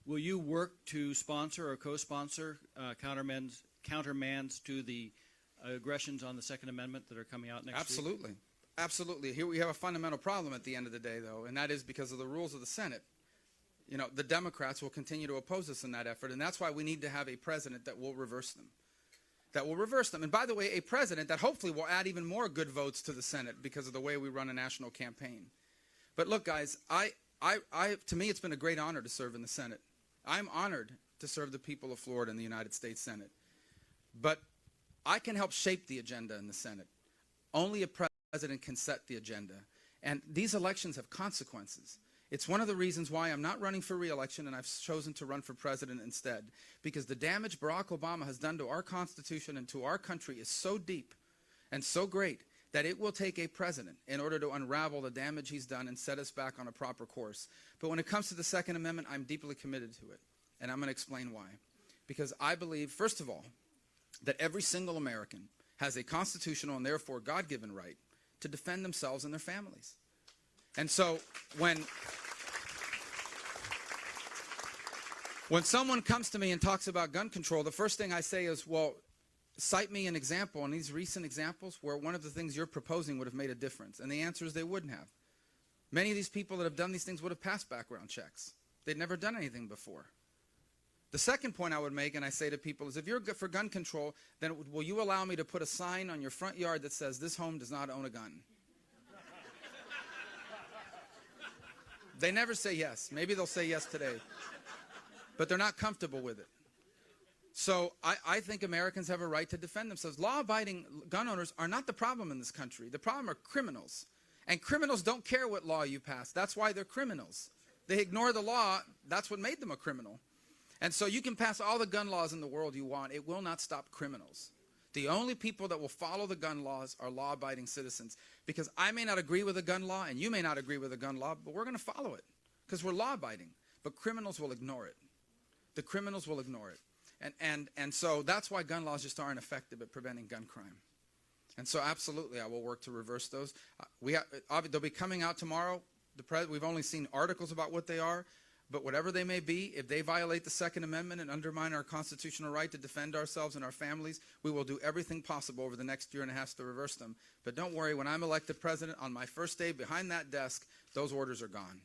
Will you work to sponsor or co-sponsor countermands to the aggressions on the Second Amendment that are coming out next week? Absolutely. Absolutely. Here we have a fundamental problem at the end of the day, though, and that is because of the rules of the Senate. You know, the Democrats will continue to oppose us in that effort, and that's why we need to have a president that will reverse them. That will reverse them. And by the way, a president that hopefully will add even more good votes to the Senate because of the way we run a national campaign. But look, guys, to me, it's been a great honor to serve in the Senate. I'm honored to serve the people of Florida in the United States Senate. But I can help shape the agenda in the Senate. Only a president can set the agenda. And these elections have consequences. It's one of the reasons why I'm not running for re-election and I've chosen to run for president instead. Because the damage Barack Obama has done to our Constitution and to our country is so deep and so great that it will take a president in order to unravel the damage he's done and set us back on a proper course. But when it comes to the Second Amendment, I'm deeply committed to it. And I'm going to explain why. Because I believe, first of all, that every single American has a constitutional and therefore God-given right to defend themselves and their families. And so when someone comes to me and talks about gun control, the first thing I say is, well, cite me an example, and these recent examples where one of the things you're proposing would have made a difference. And the answer is they wouldn't have. Many of these people that have done these things would have passed background checks. They'd never done anything before. The second point I would make, and I say to people, is if you're good for gun control, then will you allow me to put a sign on your front yard that says, this home does not own a gun? They never say yes. Maybe they'll say yes today. But they're not comfortable with it. So I think Americans have a right to defend themselves. Law-abiding gun owners are not the problem in this country. The problem are criminals. And criminals don't care what law you pass. That's why they're criminals. They ignore the law. That's what made them a criminal. And so you can pass all the gun laws in the world you want. It will not stop criminals. The only people that will follow the gun laws are law-abiding citizens. Because I may not agree with a gun law, and you may not agree with a gun law, but we're going to follow it because we're law-abiding. But criminals will ignore it. The criminals will ignore it. And so that's why gun laws just aren't effective at preventing gun crime. And so absolutely, I will work to reverse those. They'll be coming out tomorrow. We've only seen articles about what they are. But whatever they may be, if they violate the Second Amendment and undermine our constitutional right to defend ourselves and our families, we will do everything possible over the next year and a half to reverse them. But don't worry, when I'm elected president, on my first day behind that desk, those orders are gone.